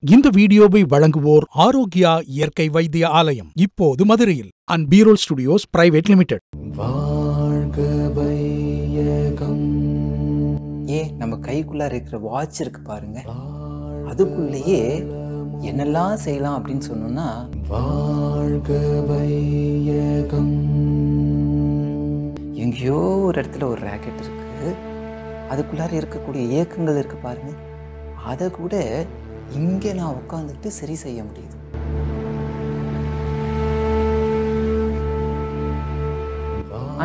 இந்த வீடியோவை வழங்குவோர் ஆரோக்கியா இயற்கை வைத்திய ஆலயம், இப்போது மதுரையில். அண்ட் பீரோல் ஸ்டுடியோஸ் பிரைவேட் லிமிடெட். நம்ம கைக்குள்ளார இருக்கிற வாட்ச் இருக்கு பாருங்க, அதுக்குள்ளேயே என்னெல்லாம் செய்யலாம் அப்படின்னு சொன்னோம்னா, எங்கேயோ ஒரு இடத்துல ஒரு ராக்கெட் இருக்கு, அதுக்குள்ளார இருக்கக்கூடிய இயக்கங்கள் இருக்கு பாருங்க, அதை கூட இங்கே நான் உட்காந்துட்டு சரி செய்ய முடியுது.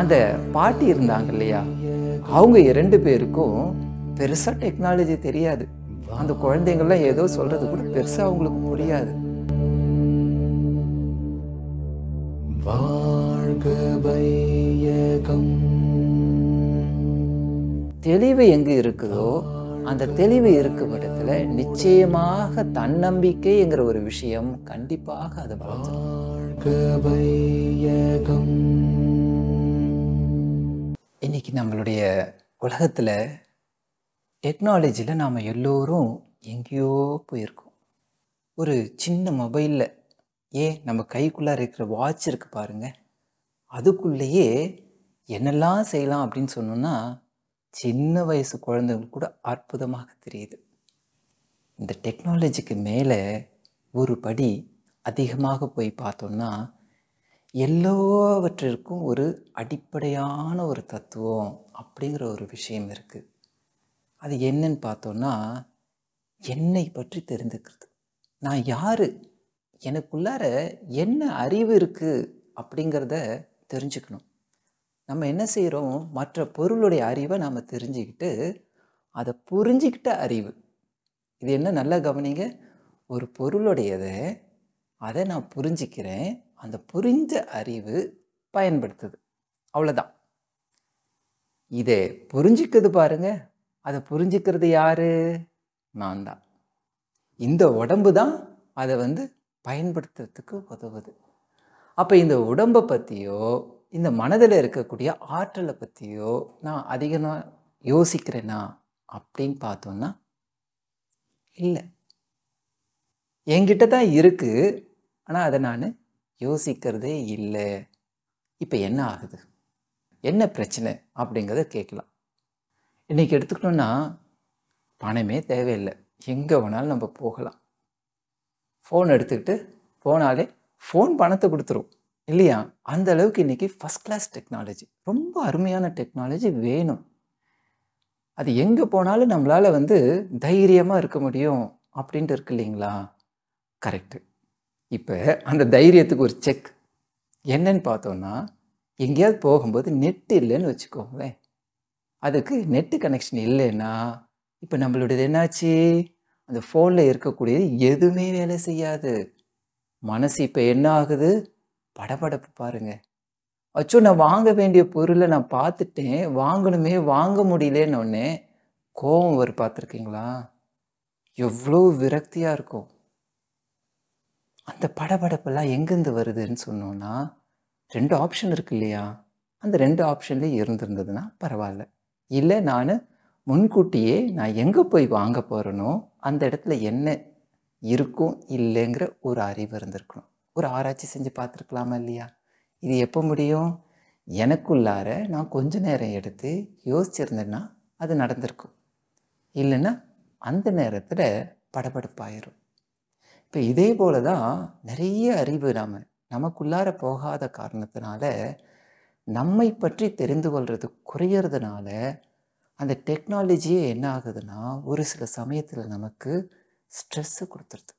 அந்த பாட்டி இருந்தாங்க இல்லையா, அவங்க 2 பேருக்கும் பெருசா டெக்னாலஜி தெரியாது. அந்த குழந்தைங்கள்லாம் ஏதோ சொல்றது கூட பெருசா அவங்களுக்கு புரியாது. தெளிவு எங்க இருக்குதோ அந்த தெளிவு இருக்கும் இடத்துல நிச்சயமாக தன்னம்பிக்கைங்கிற ஒரு விஷயம் கண்டிப்பாக அதை வளர்த்துடும். இன்னைக்கு நம்மளுடைய உலகத்துல டெக்னாலஜியில் நாம் எல்லோரும் எங்கேயோ போயிருக்கோம். ஒரு சின்ன மொபைலில், நம்ம கைக்குள்ளார இருக்கிற வாட்ச் இருக்கு பாருங்க, அதுக்குள்ளேயே என்னெல்லாம் செய்யலாம் அப்படின்னு சொன்னோம்னா, சின்ன வயசு குழந்தைங்களுக்கு கூட அற்புதமாக தெரியுது. இந்த டெக்னாலஜிக்கு மேலே ஒரு படி அதிகமாக போய் பார்த்தோம்னா, எல்லாவற்றிற்கும் ஒரு அடிப்படையான ஒரு தத்துவம் அப்படிங்கிற ஒரு விஷயம் இருக்குது. அது என்னன்னு பார்த்தோன்னா, என்னை பற்றி தெரிந்துக்கிறது. நான் யார், எனக்குள்ளார என்ன அறிவு இருக்குது அப்படிங்கிறத தெரிஞ்சுக்கணும். நம்ம என்ன செய்கிறோம், மற்ற பொருளுடைய அறிவை நாம் தெரிஞ்சுக்கிட்டு அதை புரிஞ்சிக்கிட்ட அறிவு. இது என்ன, நல்லா கவனிங்க. ஒரு பொருளுடையதை அதை நான் புரிஞ்சிக்கிறேன், அந்த புரிஞ்ச அறிவு பயன்படுத்துது, அவ்வளோதான். இதை புரிஞ்சிக்கிறது பாருங்க, அதை புரிஞ்சிக்கிறது யாரு? நான் தான். இந்த உடம்பு தான் அதை பயன்படுத்துறதுக்கு உதவுது. அப்போ இந்த உடம்பை பற்றியோ இந்த மனதில் இருக்கக்கூடிய ஆற்றலை பற்றியோ நான் அதிகமாக யோசிக்கிறேனா அப்படின்னு பார்த்தோன்னா இல்லை. என்கிட்ட தான் இருக்குது, ஆனால் அதை நான் யோசிக்கிறதே இல்லை. இப்போ என்ன ஆகுது, என்ன பிரச்சனை அப்படிங்கிறத கேட்கலாம். இன்றைக்கி எடுத்துக்கணுன்னா, பணமே தேவையில்லை, எங்கே வேணாலும் நம்ம போகலாம். ஃபோன் எடுத்துக்கிட்டு போனாலே ஃபோன் பணத்தை கொடுத்துரும் இல்லையா? அந்த அளவுக்கு இன்றைக்கி ஃபஸ்ட் கிளாஸ் டெக்னாலஜி, ரொம்ப அருமையான டெக்னாலஜி வேணும். அது எங்கே போனாலும் நம்மளால் தைரியமாக இருக்க முடியும் அப்படின்ட்டு இருக்கு இல்லைங்களா? கரெக்டு. இப்போ அந்த தைரியத்துக்கு ஒரு செக் என்னன்னு பார்த்தோன்னா, எங்கேயாவது போகும்போது நெட் இல்லைன்னு வச்சுக்கோங்களேன். அதுக்கு நெட்டு கனெக்ஷன் இல்லைன்னா இப்போ நம்மளுடையது என்னாச்சு, அந்த ஃபோனில் இருக்கக்கூடியது எதுவுமே வேலை செய்யாது. மனசு இப்போ என்ன ஆகுது, படபடப்பு பாருங்க. அச்சோ, நான் வாங்க வேண்டிய பொருளை நான் பார்த்துட்டேன், வாங்கணுமே, வாங்க முடியலன்னு ஒன்னே கோபம் வரும். பார்த்துருக்கீங்களா? எவ்வளோ விரக்தியாக இருக்கும். அந்த படபடப்பெல்லாம் எங்கேருந்து வருதுன்னு சொன்னோன்னா, 2 ஆப்ஷன் இருக்கு இல்லையா? அந்த 2 ஆப்ஷன்லேயே இருந்திருந்ததுன்னா பரவாயில்ல. இல்லை, நான் முன்கூட்டியே நான் எங்கே போய் வாங்க போகிறேனோ அந்த இடத்துல என்ன இருக்கும் இல்லைங்கிற ஒரு அறிவு இருந்திருக்கணும். ஒரு ஆராய்ச்சி செஞ்சு பார்த்துருக்கலாமா இல்லையா? இது எப்போ முடியும்? எனக்குள்ளார நான் கொஞ்ச நேரம் எடுத்து யோசிச்சிருந்தேன்னா அது நடந்திருக்கும். இல்லைன்னா அந்த நேரத்தில் படபடப்பாயிரும். இப்போ இதே போல தான் நிறைய அறிவு நமக்குள்ளார போகாத காரணத்தினால, நம்மை பற்றி தெரிந்து கொள்வது குறையிறதுனால அந்த டெக்னாலஜியே என்ன ஆகுதுன்னா, ஒரு சில சமயத்தில் நமக்கு ஸ்ட்ரெஸ்ஸு கொடுத்துருது.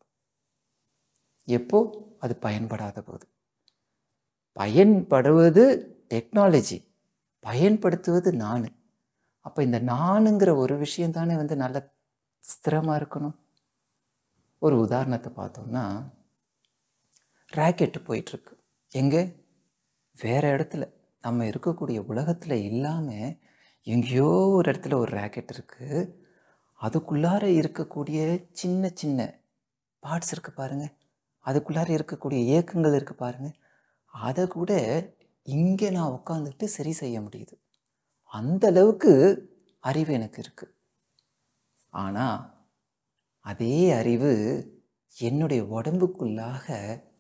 எப்போ? அது பயன்படாத போது. பயன்படுவது டெக்னாலஜி, பயன்படுத்துவது நான். அப்போ இந்த நானுங்கிற ஒரு விஷயம் தானே நல்ல ஸ்திரமாக இருக்கணும். ஒரு உதாரணத்தை பார்த்தோம்னா, ராக்கெட்டு போயிட்டுருக்கு. எங்கே? வேறு இடத்துல, நம்ம இருக்கக்கூடிய உலகத்தில் இல்லாமல் எங்கேயோ ஒரு இடத்துல ஒரு ராக்கெட் இருக்குது. அதுக்குள்ளார இருக்கக்கூடிய சின்ன சின்ன பார்ட்ஸ் இருக்குது பாருங்கள், அதுக்குள்ளார இருக்கக்கூடிய இயக்கங்கள் இருக்குது பாருங்கள், அதை கூட இங்கே நான் உட்காந்துட்டு சரி செய்ய முடியுது. அந்த அளவுக்கு அறிவு எனக்கு இருக்குது. ஆனால் அதே அறிவு என்னுடைய உடம்புக்குள்ளாக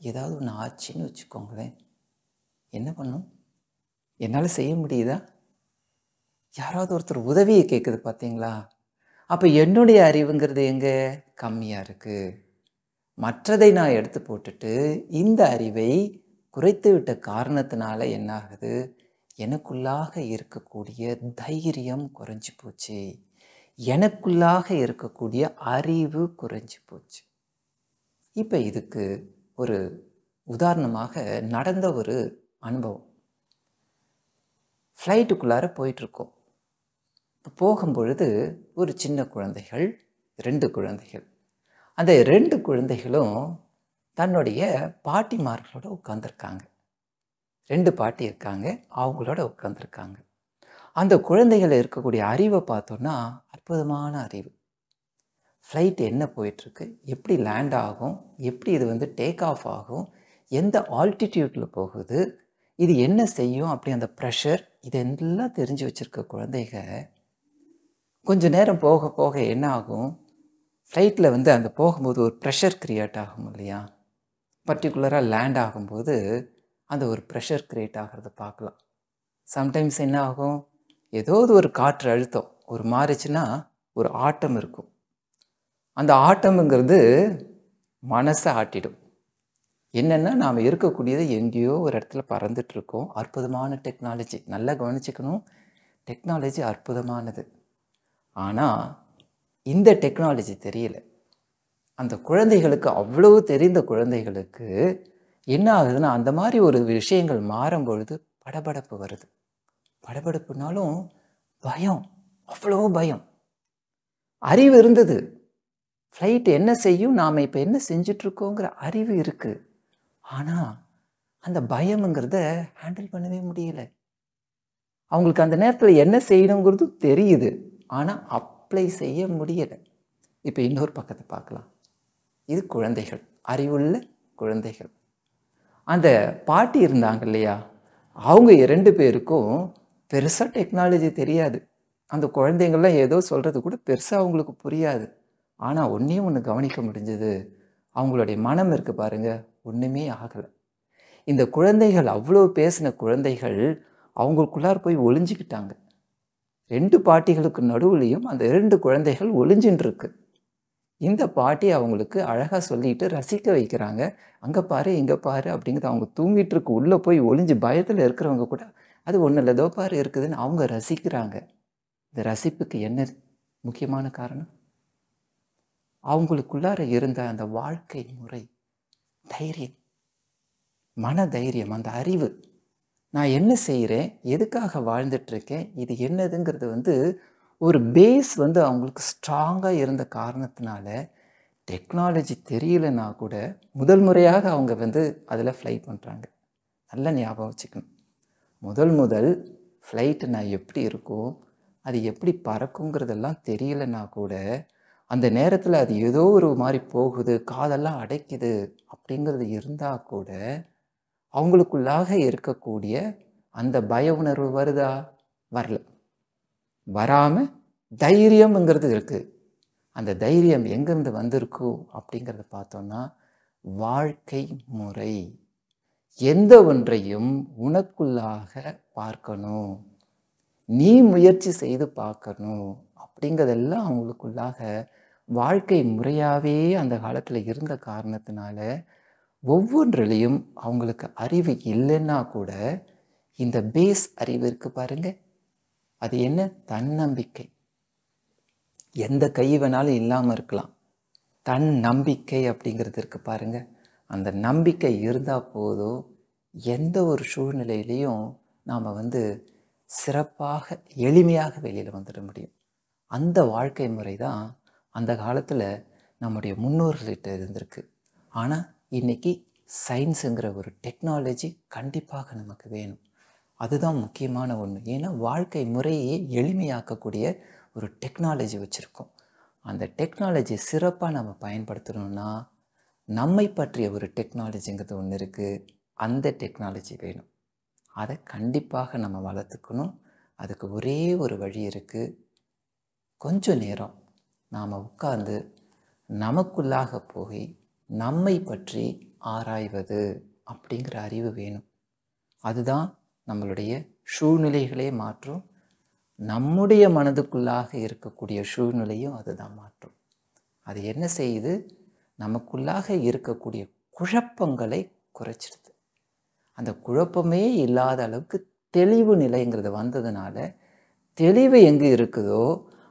ஏதாவது ஒன்று ஆச்சுன்னு வச்சுக்கோங்களேன், என்ன பண்ணும்? என்னால் செய்ய முடியுதா? யாராவது ஒருத்தர் உதவியை கேட்குது பார்த்தீங்களா? அப்போ என்னுடைய அறிவுங்கிறது எங்கே கம்மியாக இருக்குது. மற்றதை நான் எடுத்து போட்டுட்டு இந்த அறிவை குறைத்து விட்ட காரணத்தினால என்ன ஆகுது? எனக்குள்ளாக இருக்கக்கூடிய தைரியம் குறைஞ்சி போச்சு, எனக்குள்ளாக இருக்கக்கூடிய அறிவு குறைஞ்சி போச்சு. இப்போ இதுக்கு ஒரு உதாரணமாக நடந்த ஒரு அனுபவம். ஃப்ளைட்டுக்குள்ளார போயிட்டுருக்கோம். இப்போ போகும்பொழுது ஒரு சின்ன குழந்தைகள், 2 குழந்தைகள். அந்த 2 குழந்தைகளும் தன்னுடைய பாட்டிமார்களோட உட்காந்துருக்காங்க. 2 பாட்டி இருக்காங்க, அவங்களோட உட்காந்துருக்காங்க. அந்த குழந்தைகள் இருக்கக்கூடிய அறிவை பார்த்தோன்னா அற்புதமான அறிவு. ஃப்ளைட் என்ன போயிட்டுருக்கு, எப்படி லேண்ட் ஆகும், எப்படி இது டேக் ஆஃப் ஆகும், எந்த ஆல்டிடியூட்டில் போகுது, இது என்ன செய்யும், அப்படி அந்த ப்ரெஷர் இதெல்லாம் தெரிஞ்சு வச்சுருக்க குழந்தைங்க கொஞ்சம் நேரம் போக போக என்ன ஆகும், ஃப்ளைட்டில் அந்த போகும்போது ஒரு ப்ரெஷர் க்ரியேட் ஆகும் இல்லையா? பர்டிகுலராக லேண்ட் ஆகும்போது அந்த ஒரு ப்ரெஷர் க்ரியேட் ஆகிறத பார்க்கலாம். சம்டைம்ஸ் என்ன ஆகும், ஏதோ ஒரு காற்று அழுத்தம் ஒரு மாறிச்சுன்னா ஒரு ஆட்டம் இருக்கும். அந்த ஆட்டம்ங்கிறது மனசை ஆட்டிடும். என்னென்னா நாம் இருக்கக்கூடியது எங்கேயோ ஒரு இடத்துல பறந்துட்டுருக்கோம். அற்புதமான டெக்னாலஜி, நல்லா கவனிச்சுக்கணும். டெக்னாலஜி அற்புதமானது. ஆனால் இந்த டெக்னாலஜி தெரியல. அந்த குழந்தைகளுக்கு, அவ்வளவு தெரிந்த குழந்தைகளுக்கு என்ன ஆகுதுன்னா, அந்த மாதிரி ஒரு விஷயங்கள் மாறும்பொழுது படபடப்பு வருது. படபடப்புனாலும் பயம், அவ்வளோ பயம். அறிவு இருந்தது, ஃப்ளைட் என்ன செய்யும், நாம் இப்போ என்ன செஞ்சிட்ருக்கோங்கிற அறிவு இருக்குது. ஆனால் அந்த பயம்ங்கிறத ஹேண்டில் பண்ணவே முடியலை. அவங்களுக்கு அந்த நேரத்தில் என்ன செய்யணுங்கிறதும் தெரியுது, ஆனால் அப்ளை செய்ய முடியலை. இப்போ இன்னொரு பக்கத்தை பார்க்கலாம். இது குழந்தைகள், அறிவுள்ள குழந்தைகள். அந்த பாட்டி இருந்தாங்க இல்லையா, அவங்க 2 பேருக்கும் பெருசாக டெக்னாலஜி தெரியாது. அந்த குழந்தைங்கள்லாம் ஏதோ சொல்கிறது கூட பெருசாக அவங்களுக்கு புரியாது. ஆனால் ஒன்று கவனிக்க முடிஞ்சது, அவங்களுடைய மனம் இருக்குது பாருங்கள், ஒன்றுமே ஆகலை. இந்த குழந்தைகள், அவ்வளோ பேசின குழந்தைகள் அவங்களுக்குள்ளார போய் ஒளிஞ்சிக்கிட்டாங்க. 2 பாட்டிகளுக்கு நடுவுலையும் அந்த 2 குழந்தைகள் ஒளிஞ்சின்னு இருக்கு. இந்த பாட்டி அவங்களுக்கு அழகாக சொல்லிட்டு ரசிக்க வைக்கிறாங்க. அங்கே பாரு, இங்கே பாரு அப்படிங்கிறது. அவங்க தூங்கிட்டு இருக்கு, உள்ளே போய் ஒளிஞ்சு பயத்தில் இருக்கிறவங்க கூட அது ஒன்றும் இல்லை, தோ பாரு இருக்குதுன்னு அவங்க ரசிக்கிறாங்க. இந்த ரசிப்புக்கு என்ன முக்கியமான காரணம்? அவங்களுக்குள்ளார இருந்த அந்த வாழ்க்கை முறை, தைரியம், மன தைரியம், அந்த அறிவு. நான் என்ன செய்கிறேன், எதுக்காக வாழ்ந்துட்டுருக்கேன், இது என்னதுங்கிறது ஒரு பேஸ் அவங்களுக்கு ஸ்ட்ராங்காக இருந்த காரணத்தினால டெக்னாலஜி தெரியலனா கூட முதல் முறையாக அவங்க அதில் ஃப்ளை பண்ணுறாங்க. நல்லா ஞாபகம் வச்சுக்கணும். முதல் ஃப்ளைட்டு நான் எப்படி இருக்கும், அது எப்படி பறக்குங்கிறதெல்லாம் தெரியலனா கூட அந்த நேரத்தில் அது ஏதோ ஒரு மாதிரி போகுது, காதெல்லாம் அடைக்குது அப்படிங்கிறது இருந்தால் கூட அவங்களுக்குள்ளாக இருக்கக்கூடிய அந்த பய உணர்வு வருதா? வரல. வராமல் தைரியம்ங்கிறது இருக்குது. அந்த தைரியம் எங்கேருந்து வந்திருக்கும் அப்படிங்கிறத பார்த்தோன்னா, வாழ்க்கை முறை. எந்த ஒன்றையும் உனக்குள்ளாக பார்க்கணும், நீ முயற்சி செய்து பார்க்கணும் அப்படிங்கிறதெல்லாம் அவங்களுக்குள்ளாக வாழ்க்கை முறையாகவே அந்த காலத்தில் இருந்த காரணத்தினால ஒவ்வொன்றிலையும் அவங்களுக்கு அறிவு இல்லைன்னா கூட இந்த பேஸ் அறிவு இருக்கு பாருங்க, அது என்ன? தன்னம்பிக்கை. எந்த கை வேணாலும் இல்லாமல் இருக்கலாம், தன் நம்பிக்கை அப்படிங்கிறது இருக்கு பாருங்க. அந்த நம்பிக்கை இருந்தால் போதும், எந்த ஒரு சூழ்நிலையிலையும் நாம் சிறப்பாக எளிமையாக வெளியில் வந்துட முடியும். அந்த வாழ்க்கை முறை தான் அந்த காலத்தில் நம்முடைய முன்னோர்கள்கிட்ட இருந்திருக்கு. ஆனால் இன்றைக்கி சயின்ஸுங்கிற ஒரு டெக்னாலஜி கண்டிப்பாக நமக்கு வேணும். அதுதான் முக்கியமான ஒன்று. ஏன்னா வாழ்க்கை முறையை எளிமையாக்கக்கூடிய ஒரு டெக்னாலஜி வச்சுருக்கோம். அந்த டெக்னாலஜி சிறப்பாக நம்ம பயன்படுத்தணும்னா நம்மை பற்றிய ஒரு டெக்னாலஜிங்கிறது ஒன்று இருக்குது. அந்த டெக்னாலஜி வேணும். அதை கண்டிப்பாக நம்ம வளர்த்துக்கணும். அதுக்கு ஒரே ஒரு வழி இருக்குது. கொஞ்சம் நேரம் நாம் உட்கார்ந்து நமக்குள்ளாக போய் நம்மை பற்றி ஆராய்வது அப்படிங்கிற அறிவு வேணும். அதுதான் நம்மளுடைய சூழ்நிலைகளே மாற்றும். நம்முடைய மனதுக்குள்ளாக இருக்கக்கூடிய சூழ்நிலையும் அதுதான் மாற்றும். அது என்ன செய்யுது? நமக்குள்ளாக இருக்கக்கூடிய குழப்பங்களை குறைச்சிடுது. அந்த குழப்பமே இல்லாத அளவுக்கு தெளிவு நிலைங்கிறது வந்ததுனால, தெளிவு எங்கே இருக்குதோ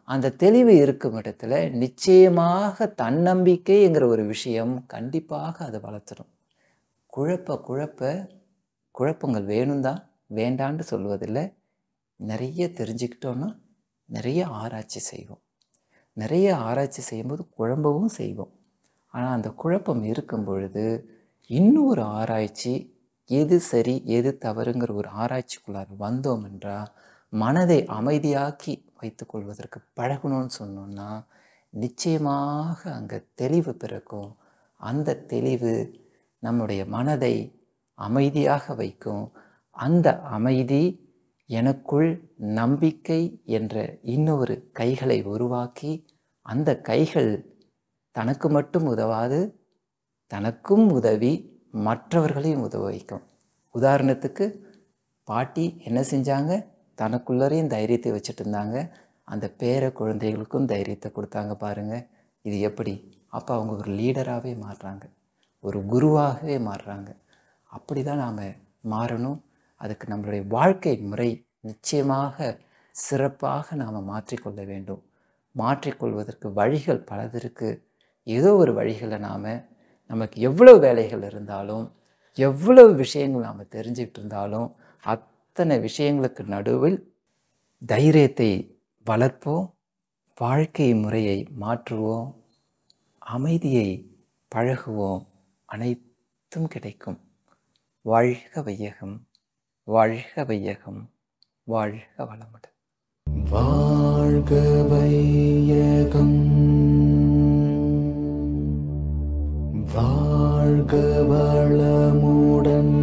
அந்த தெளிவு இருக்கும் இடத்துல நிச்சயமாக தன்னம்பிக்கைங்கிற ஒரு விஷயம் கண்டிப்பாக அதை வளர்த்துடும். குழப்பங்கள் வேணும் தான், வேண்டான்னு சொல்வதில்லை. நிறைய தெரிஞ்சுக்கிட்டோன்னா நிறைய ஆராய்ச்சி செய்வோம். நிறைய ஆராய்ச்சி செய்யும்போது குழம்பவும் செய்வோம். ஆனால் அந்த குழப்பம் இருக்கும் பொழுது இன்னும் ஒரு ஆராய்ச்சி, எது சரி எது தவறுங்கிற ஒரு ஆராய்ச்சிக்குள்ளார வந்தோம் என்றால், மனதை அமைதியாக்கி வைத்துக்கொள்வதற்கு பழகணும்னு சொன்னோம்னா நிச்சயமாக அங்கே தெளிவு பிறக்கும். அந்த தெளிவு நம்முடைய மனதை அமைதியாக வைக்கும். அந்த அமைதி எனக்குள் நம்பிக்கை என்ற இன்னொரு கைகளை உருவாக்கி, அந்த கைகள் தனக்கு மட்டும் உதவாது, தனக்கும் உதவி மற்றவர்களையும் உதவ வைக்கும். உதாரணத்துக்கு பாட்டி என்ன செஞ்சாங்க? தனக்குள்ளரையும் தைரியத்தை வச்சுட்டு இருந்தாங்க. அந்த பேர குழந்தைகளுக்கும் தைரியத்தை கொடுத்தாங்க பாருங்கள். இது எப்படி? அப்போ அவங்க ஒரு லீடராகவே மாறுறாங்க, ஒரு குருவாகவே மாறுறாங்க. அப்படி தான் நாம் மாறணும். அதுக்கு நம்மளுடைய வாழ்க்கை முறை நிச்சயமாக சிறப்பாக நாம் மாற்றிக்கொள்ள வேண்டும். மாற்றிக்கொள்வதற்கு வழிகள் பலது இருக்குது. ஏதோ ஒரு வழிகளை நமக்கு எவ்வளவு வேலைகள் இருந்தாலும், எவ்வளவு விஷயங்கள் நாம் தெரிஞ்சுக்கிட்டு இருந்தாலும், அத்தனை விஷயங்களுக்கு நடுவில் தைரியத்தை வளர்ப்போம், வாழ்க்கை முறையை மாற்றுவோம், அமைதியை பழகுவோம். அனைத்தும் கிடைக்கும். வாழ்க வையகம், வாழ்க வையகம், வாழ்க வளமுடன். வாழ்க வையகம், வாழ்க வளமுடன்.